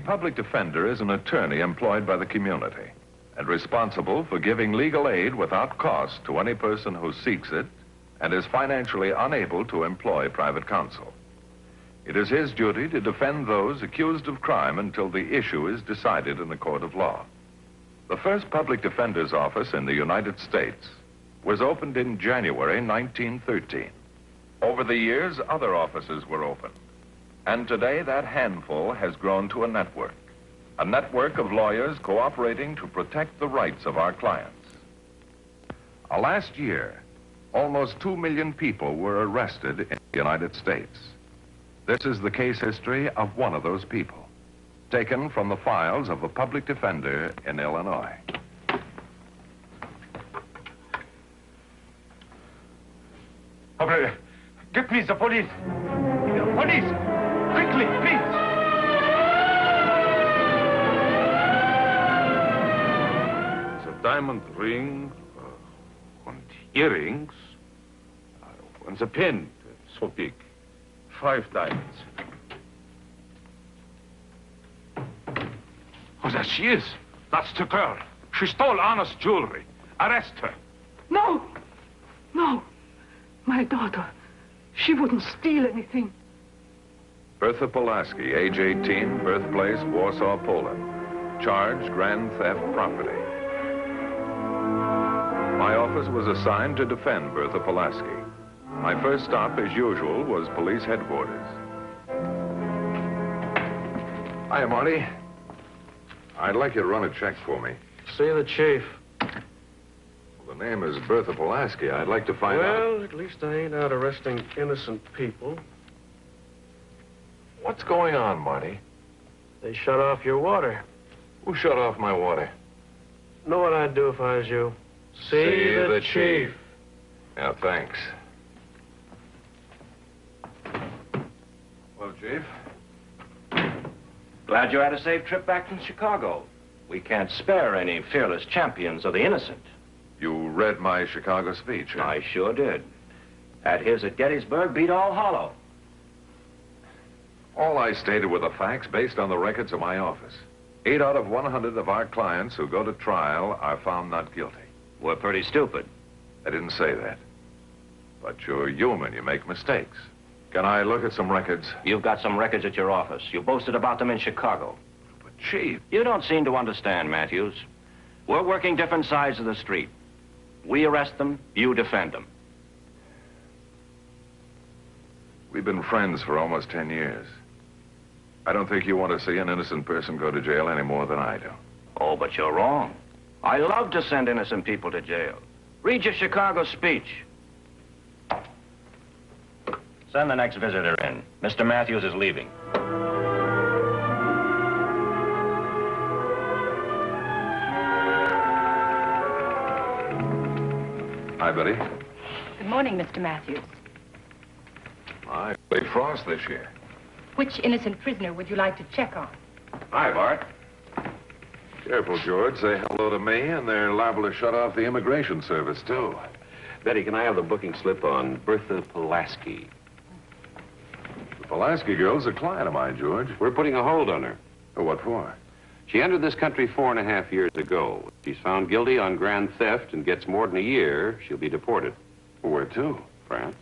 public defender is an attorney employed by the community and responsible for giving legal aid without cost to any person who seeks it and is financially unable to employ private counsel. It is his duty to defend those accused of crime until the issue is decided in a court of law. The first public defender's office in the United States was opened in January 1913. Over the years, other offices were opened. And today, that handful has grown to a network of lawyers cooperating to protect the rights of our clients. Last year, almost 2 million people were arrested in the United States. This is the case history of one of those people, taken from the files of a public defender in Illinois. Get please the police. The police! Quickly, please! It's a diamond ring, and earrings, and the pin, so big. 5 diamonds. Oh, there she is. That's the girl. She stole honest jewelry. Arrest her. No! No! My daughter. She wouldn't steal anything. Bertha Pulaski, age 18, birthplace Warsaw, Poland. Charged grand theft property. My office was assigned to defend Bertha Pulaski. My first stop, as usual, was police headquarters. Hiya, Marty. I'd like you to run a check for me. See the chief. Well, the name is Bertha Pulaski. I'd like to find out... Well, at least I ain't out arresting innocent people. What's going on, Marty? They shut off your water. Who shut off my water? Know what I'd do if I was you? See the chief. Yeah, thanks. Well, Chief? Glad you had a safe trip back from Chicago. We can't spare any fearless champions of the innocent. You read my Chicago speech, huh? I sure did. That his at Gettysburg beat all hollow. All I stated were the facts based on the records of my office. 8 out of 100 of our clients who go to trial are found not guilty. We're pretty stupid. I didn't say that. But you're human. You make mistakes. Can I look at some records? You've got some records at your office. You boasted about them in Chicago. But, Chief... You don't seem to understand, Matthews. We're working different sides of the street. We arrest them, you defend them. We've been friends for almost 10 years. I don't think you want to see an innocent person go to jail any more than I do. Oh, but you're wrong. I love to send innocent people to jail. Read your Chicago speech. Send the next visitor in. Mr. Matthews is leaving. Hi, Betty. Good morning, Mr. Matthews. My, big frost this year. Which innocent prisoner would you like to check on? Hi, Bart. Careful, George. Say hello to me, and they're liable to shut off the immigration service, too. Betty, can I have the booking slip on Bertha Pulaski? The Pulaski girl's a client of mine, George. We're putting a hold on her. Oh, what for? She entered this country 4.5 years ago. If she's found guilty on grand theft and gets more than a year, she'll be deported. Where to? France.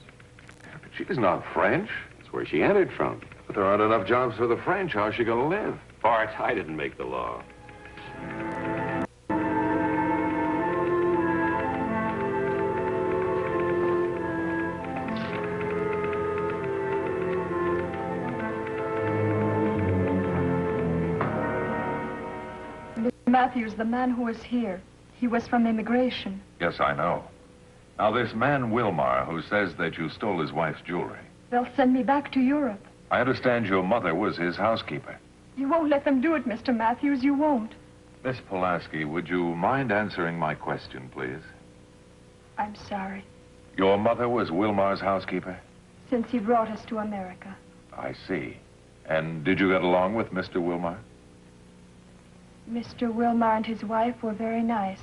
Yeah, but she's not French. That's where she entered from. But there aren't enough jobs for the French. How's she gonna live? Bart, I didn't make the law. Matthews, the man who was here, he was from immigration. Yes, I know. Now, this man Wilmar who says that you stole his wife's jewelry. They'll send me back to Europe. I understand your mother was his housekeeper. You won't let them do it, Mr. Matthews. You won't. Miss Pulaski, would you mind answering my question, please? I'm sorry. Your mother was Wilmar's housekeeper? Since he brought us to America. I see. And did you get along with Mr. Wilmar? Mr. Wilmar and his wife were very nice.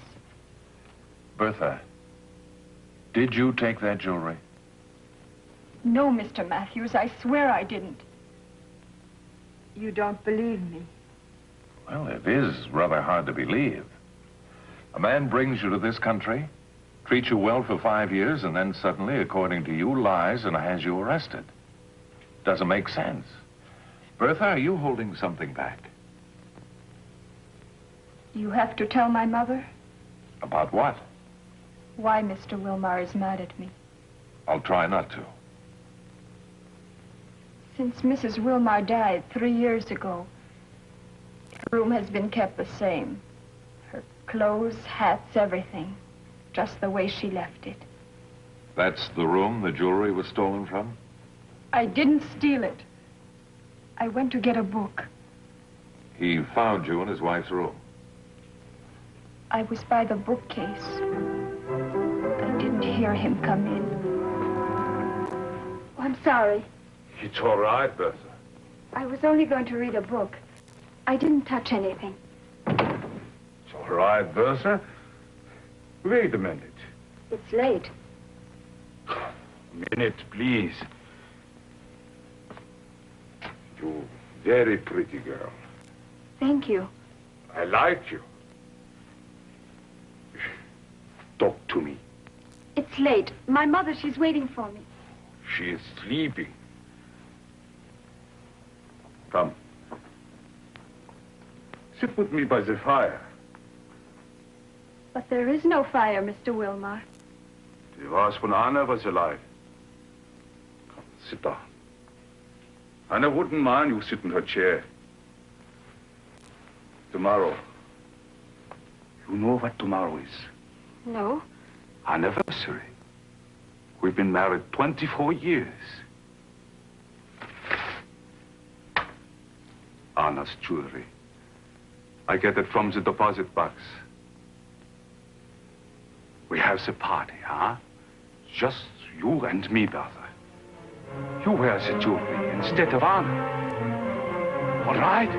Bertha, did you take that jewelry? No, Mr. Matthews, I swear I didn't. You don't believe me. Well, it is rather hard to believe. A man brings you to this country, treats you well for 5 years, and then suddenly, according to you, lies and has you arrested. Doesn't make sense. Bertha, are you holding something back? You have to tell my mother About what? why Mr. Wilmar is mad at me. I'll try not to. Since Mrs. Wilmar died 3 years ago, her room has been kept the same. Her clothes, hats, everything, just the way she left it. That's the room the jewelry was stolen from? I didn't steal it. I went to get a book. He found you in his wife's room. I was by the bookcase. I didn't hear him come in. Oh, I'm sorry. It's all right, Bertha. I was only going to read a book. I didn't touch anything. It's all right, Bertha. Wait a minute. It's late. A minute, please. You very pretty girl. Thank you. I like you. Talk to me. It's late. My mother, she's waiting for me. She is sleeping. Come. Sit with me by the fire. But there is no fire, Mr. Wilmar. There was when Anna was alive. Come, sit down. Anna wouldn't mind you sit in her chair. Tomorrow. You know what tomorrow is? No. Anniversary. We've been married 24 years. Anna's jewelry. I get it from the deposit box. We have the party, huh? Just you and me, brother. You wear the jewelry instead of Anna. All right?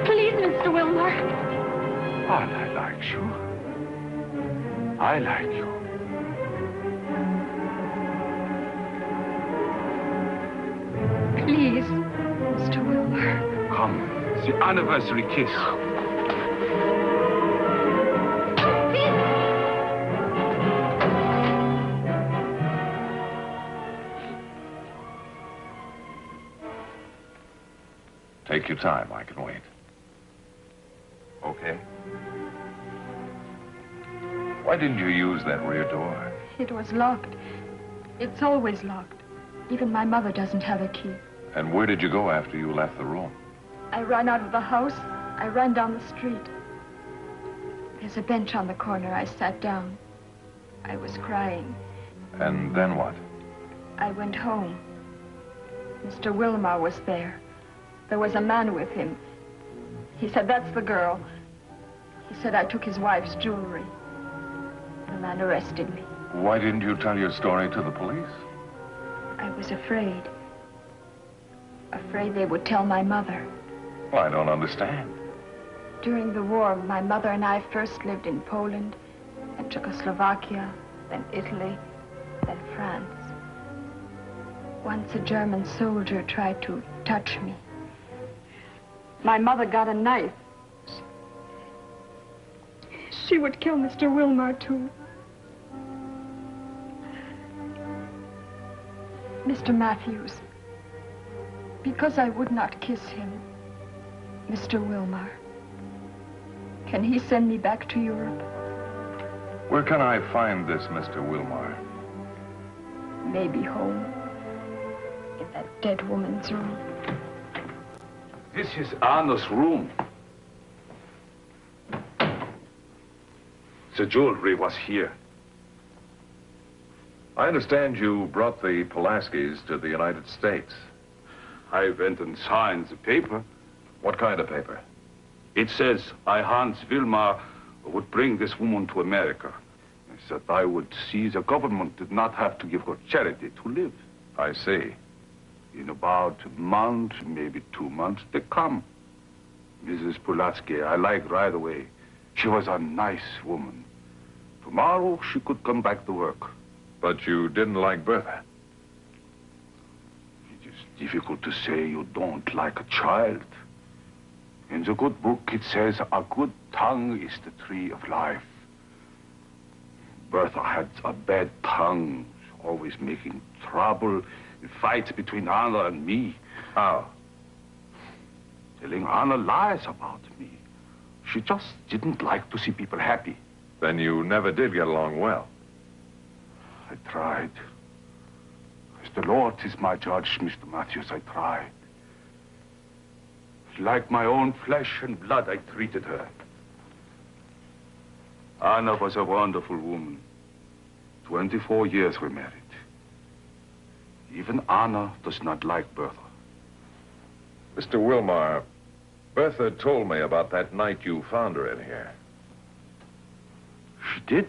Please, Mr. Wilmar. Anna likes you. I like you. Please, Mr. Wilmar. Come, the anniversary kiss. Take your time. I can wait. Okay. Why didn't you use that rear door? It was locked. It's always locked. Even my mother doesn't have a key. And where did you go after you left the room? I ran out of the house. I ran down the street. There's a bench on the corner. I sat down. I was crying. And then what? I went home. Mr. Wilmar was there. There was a man with him. He said, that's the girl. He said I took his wife's jewelry. The man arrested me. Why didn't you tell your story to the police? I was afraid. Afraid they would tell my mother. Well, I don't understand. During the war, my mother and I first lived in Poland, then Czechoslovakia, then Italy, then France. Once a German soldier tried to touch me. My mother got a knife. She would kill Mr. Wilmar, too. Mr. Matthews, because I would not kiss him, Mr. Wilmar, can he send me back to Europe? Where can I find this Mr. Wilmar? Maybe home, in that dead woman's room. This is Anna's room. The jewelry was here. I understand you brought the Pulaskis to the United States. I went and signed the paper. What kind of paper? It says I, Hans Wilmar, would bring this woman to America. I said I would see the government did not have to give her charity to live. I see. In about a month, maybe 2 months, they come. Mrs. Pulaski, I liked right away. She was a nice woman. Tomorrow, she could come back to work. But you didn't like Bertha? difficult to say you don't like a child. In the good book, it says a good tongue is the tree of life. Bertha had a bad tongue, always making trouble, fights between Anna and me. How? Telling Anna lies about me. She just didn't like to see people happy. Then you never did get along well. I tried. As the Lord is my judge, Mr. Matthews, I tried. Like my own flesh and blood, I treated her. Anna was a wonderful woman. 24 years we married. Even Anna does not like Bertha. Mr. Wilmar, Bertha told me about that night you found her in here. She did?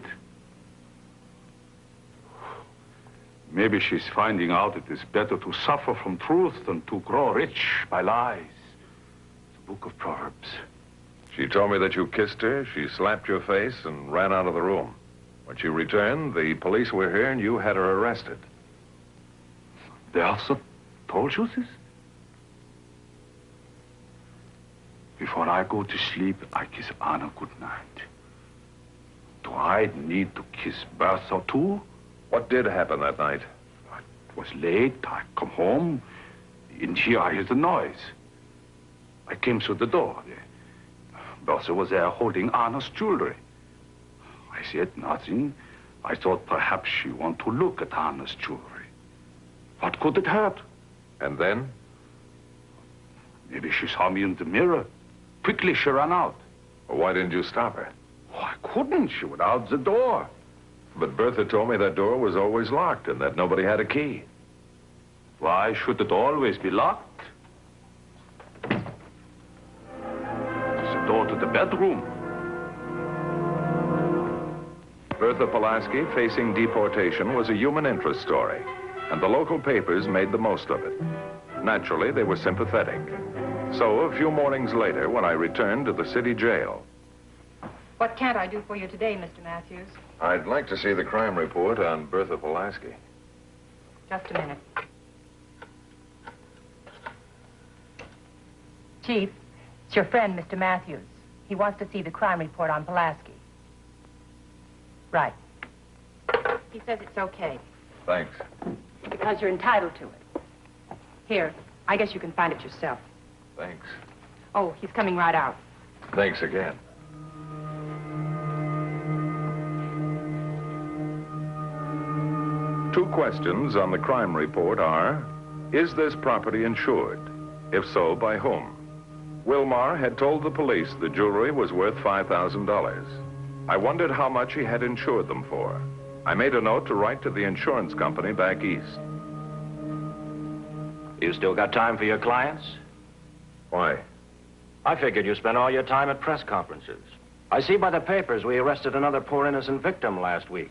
Maybe she's finding out it is better to suffer from truth than to grow rich by lies. The Book of Proverbs. She told me that you kissed her, she slapped your face, and ran out of the room. When she returned, the police were here and you had her arrested. They also told you this? Before I go to sleep, I kiss Anna goodnight. Do I need to kiss Bertha too? What did happen that night? It was late. I come home. In here, I hear the noise. I came through the door. Bertha was there holding Anna's jewelry. I said nothing. I thought perhaps she wanted to look at Anna's jewelry. What could it hurt? And then? Maybe she saw me in the mirror. Quickly, she ran out. Well, why didn't you stop her? Oh, I couldn't. She was out the door. But Bertha told me that door was always locked and that nobody had a key. Why should it always be locked? It's the door to the bedroom. Bertha Pulaski facing deportation was a human interest story, and the local papers made the most of it. Naturally, they were sympathetic. So, a few mornings later, when I returned to the city jail... What can't I do for you today, Mr. Matthews? I'd like to see the crime report on Bertha Pulaski. Just a minute. Chief, it's your friend, Mr. Matthews. He wants to see the crime report on Pulaski. Right. He says it's okay. Thanks. Because you're entitled to it. Here, I guess you can find it yourself. Thanks. Oh, he's coming right out. Thanks again. Two questions on the crime report are, is this property insured? If so, by whom? Wilmar had told the police the jewelry was worth $5,000. I wondered how much he had insured them for. I made a note to write to the insurance company back east. You still got time for your clients? Why? I figured you spent all your time at press conferences. I see by the papers we arrested another poor innocent victim last week.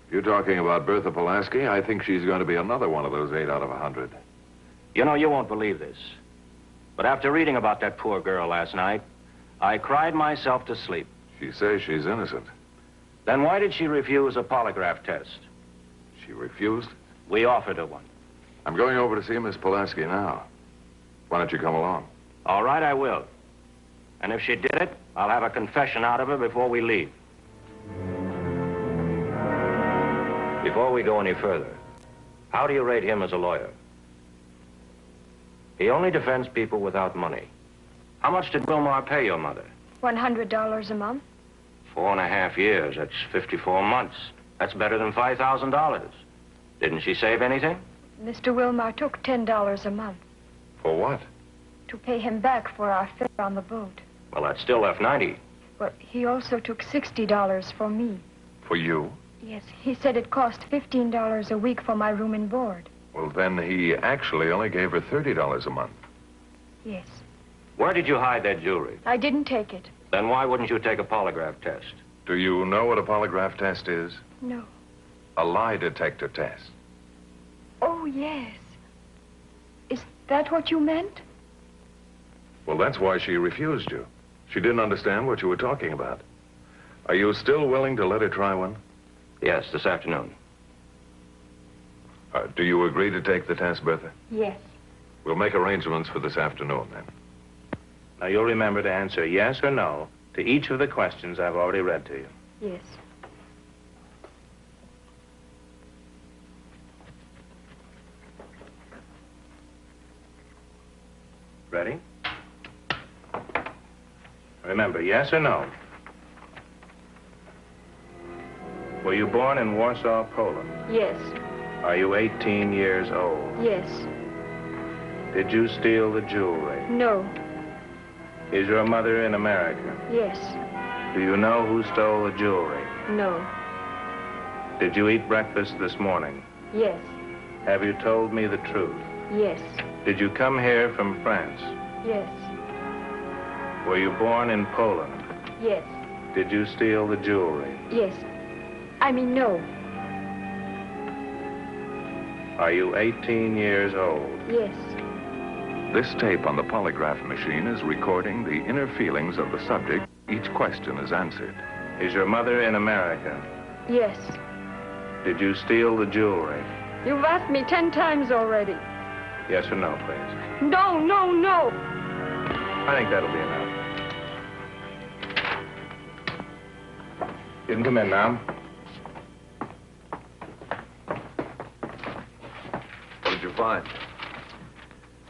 If you're talking about Bertha Pulaski, I think she's going to be another one of those 8 out of 100. You know, you won't believe this. But after reading about that poor girl last night, I cried myself to sleep. She says she's innocent. Then why did she refuse a polygraph test? She refused? We offered her one. I'm going over to see Miss Pulaski now. Why don't you come along? All right, I will. And if she did it, I'll have a confession out of her before we leave. Before we go any further, how do you rate him as a lawyer? He only defends people without money. How much did Wilmar pay your mother? $100 a month. 4.5 years. That's 54 months. That's better than $5,000. Didn't she save anything? Mr. Wilmar took $10 a month For what? to pay him back for our fare on the boat. Well, that still left 90. But he also took $60 for me. For you? Yes, he said it cost $15 a week for my room and board. Well, then he actually only gave her $30 a month. Yes. Where did you hide that jewelry? I didn't take it. Then why wouldn't you take a polygraph test? Do you know what a polygraph test is? No. A lie detector test. Oh, yes. Is that what you meant? Well, that's why she refused you. She didn't understand what you were talking about. Are you still willing to let her try one? Yes, this afternoon. Do you agree to take the test, Bertha? Yes. We'll make arrangements for this afternoon, then. Now, you'll remember to answer yes or no to each of the questions I've already read to you. Yes. Ready? Remember, yes or no? Were you born in Warsaw, Poland? Yes. Are you 18 years old? Yes. Did you steal the jewelry? No. Is your mother in America? Yes. Do you know who stole the jewelry? No. Did you eat breakfast this morning? Yes. Have you told me the truth? Yes. Did you come here from France? Yes. Were you born in Poland? Yes. Did you steal the jewelry? Yes. I mean, no. Are you 18 years old? Yes. This tape on the polygraph machine is recording the inner feelings of the subject. Each question is answered. Is your mother in America? Yes. Did you steal the jewelry? You've asked me 10 times already. Yes or no, please? No, no, no. I think that'll be enough. You can come in now. What did you find?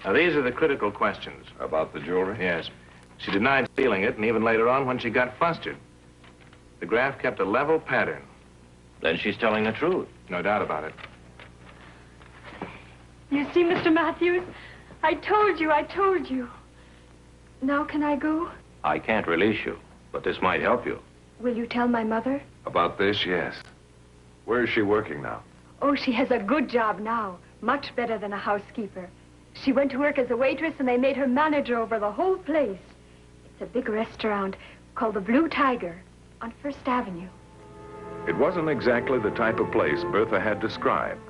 Now, these are the critical questions. About the jewelry? Yes. She denied stealing it, and even later on when she got flustered. The graph kept a level pattern. Then she's telling the truth. No doubt about it. You see, Mr. Matthews? I told you. Now can I go? I can't release you, but this might help you. Will you tell my mother? About this, yes. Where is she working now? Oh, she has a good job now. Much better than a housekeeper. She went to work as a waitress, and they made her manager over the whole place. It's a big restaurant called the Blue Tiger on First Avenue. It wasn't exactly the type of place Bertha had described,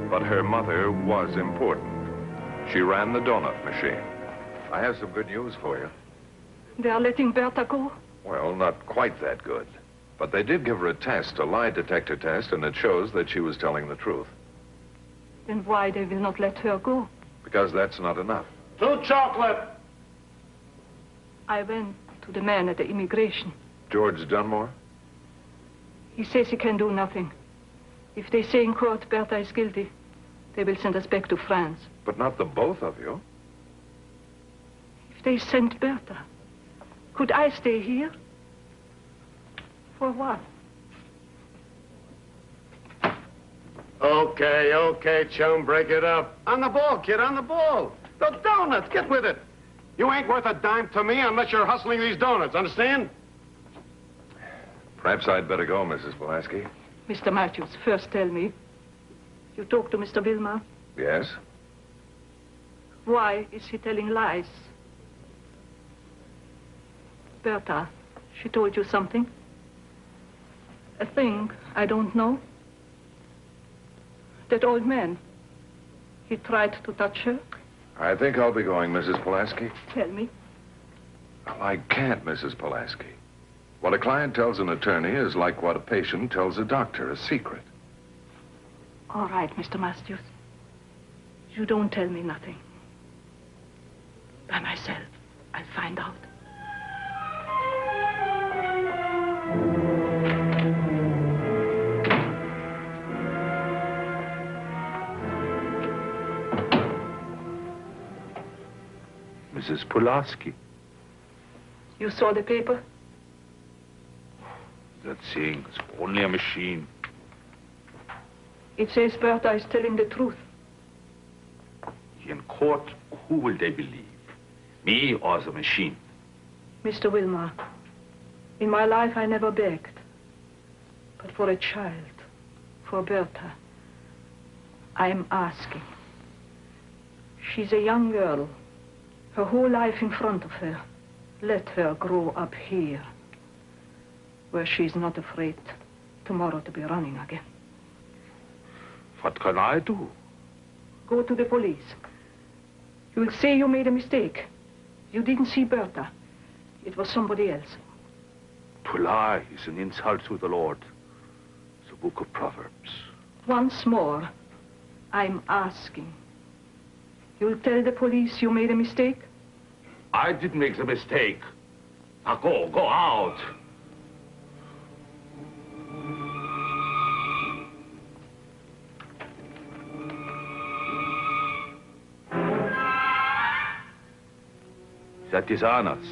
but her mother was important. She ran the donut machine. I have some good news for you. They are letting Bertha go? Well, not quite that good. But they did give her a test, a lie detector test, and it shows that she was telling the truth. Then why they will not let her go? Because that's not enough. 2 chocolate. I went to the man at the immigration. George Dunmore? He says he can do nothing. If they say in court Bertha is guilty, they will send us back to France. But not the both of you. If they sent Bertha, could I stay here? For what? Okay, chum, break it up. On the ball, kid, on the ball. The donuts, get with it. You ain't worth a dime to me unless you're hustling these donuts, understand? Perhaps I'd better go, Mrs. Pulaski. Mr. Matthews, first tell me, you talked to Mr. Wilmar? Yes? Why is he telling lies? Bertha, she told you something? A thing I don't know? That old man, he tried to touch her? I think I'll be going, Mrs. Pulaski. Tell me. Well, I can't, Mrs. Pulaski. What a client tells an attorney is like what a patient tells a doctor, a secret. All right, Mr. Matthews. You don't tell me nothing. By myself, I'll find out. Mrs. Pulaski. You saw the paper? That thing is only a machine. It says Bertha is telling the truth. In court, who will they believe? Me or the machine? Mr. Wilmar, in my life I never begged. But for a child, for Bertha, I am asking. She's a young girl. Her whole life in front of her. Let her grow up here, where she's not afraid tomorrow to be running again. What can I do? Go to the police. You'll say you made a mistake. You didn't see Bertha. It was somebody else. To lie is an insult to the Lord. The book of Proverbs. Once more, I'm asking. You'll tell the police you made a mistake? I did make the mistake. Now go out. That is honest.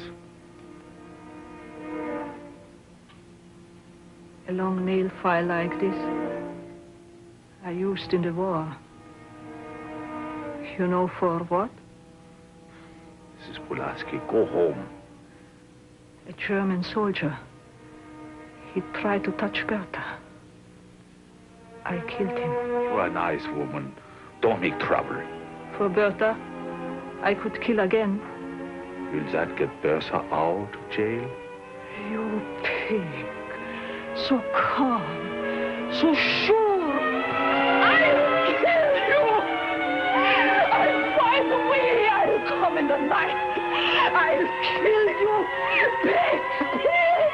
A long nail file like this I used in the war. You know for what? Mrs. Pulaski, go home. A German soldier. He tried to touch Bertha. I killed him. You're a nice woman. Don't make trouble. For Bertha, I could kill again. Will that get Bertha out of jail? You pig. So calm. So sure. I'll kill you. I'll find a way. I'll come in the night. I'll kill you. Pig. Pig.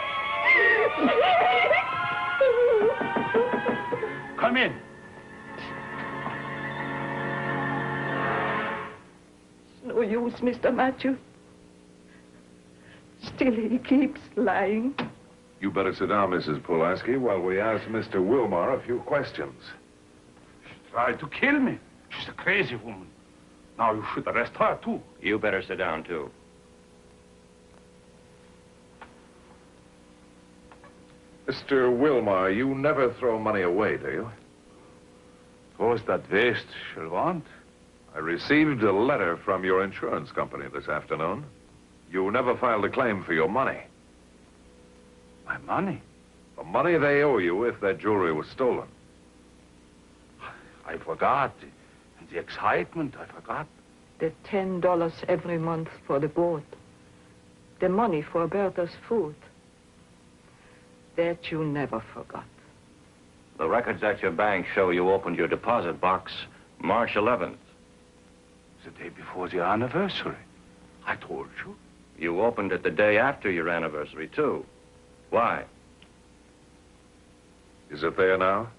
Come in. It's no use, Mr. Matthews. Still, he keeps lying. You better sit down, Mrs. Pulaski, while we ask Mr. Wilmar a few questions. She tried to kill me. She's a crazy woman. Now you should arrest her, too. You better sit down, too. Mr. Wilmar, you never throw money away, do you? Was that waste she'll want? I received a letter from your insurance company this afternoon. You never filed a claim for your money. My money? The money they owe you if that jewelry was stolen. I forgot. In the excitement, I forgot. The $10 every month for the boat. The money for Bertha's food. That you never forgot. The records at your bank show you opened your deposit box March 11th. The day before the anniversary. I told you. You opened it the day after your anniversary, too. Why? Is it there now?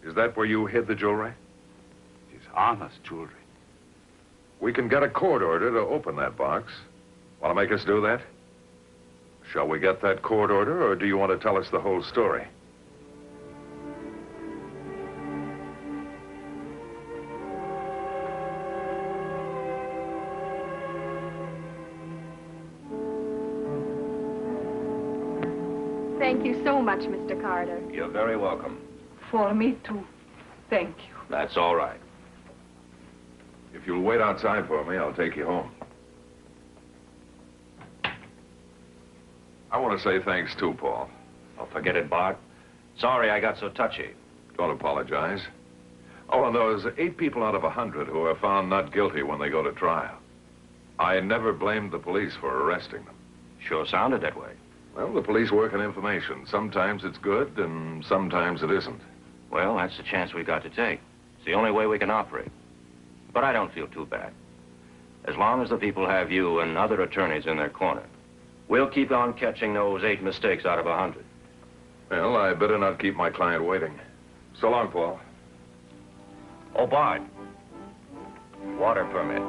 Is that where you hid the jewelry? It is honest jewelry. We can get a court order to open that box. Want to make us do that? Shall we get that court order, or do you want to tell us the whole story? Thank you so much, Mr. Carter. You're very welcome. For me, too. Thank you. That's all right. If you'll wait outside for me, I'll take you home. I want to say thanks, too, Paul. Oh, forget it, Bart. Sorry I got so touchy. Don't apologize. Oh, and those 8 people out of 100 who are found not guilty when they go to trial. I never blamed the police for arresting them. Sure sounded that way. Well, the police work on information. Sometimes it's good, and sometimes it isn't. Well, that's the chance we got to take. It's the only way we can operate. But I don't feel too bad. As long as the people have you and other attorneys in their corner, we'll keep on catching those 8 mistakes out of 100. Well, I better not keep my client waiting. So long, Paul. Oh, Bart. Water permit.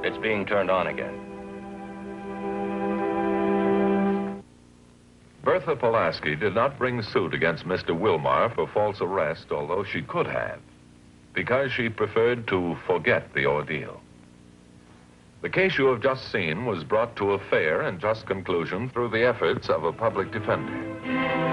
It's being turned on again. Bertha Pulaski did not bring suit against Mr. Wilmar for false arrest, although she could have, because she preferred to forget the ordeal. The case you have just seen was brought to a fair and just conclusion through the efforts of a public defender.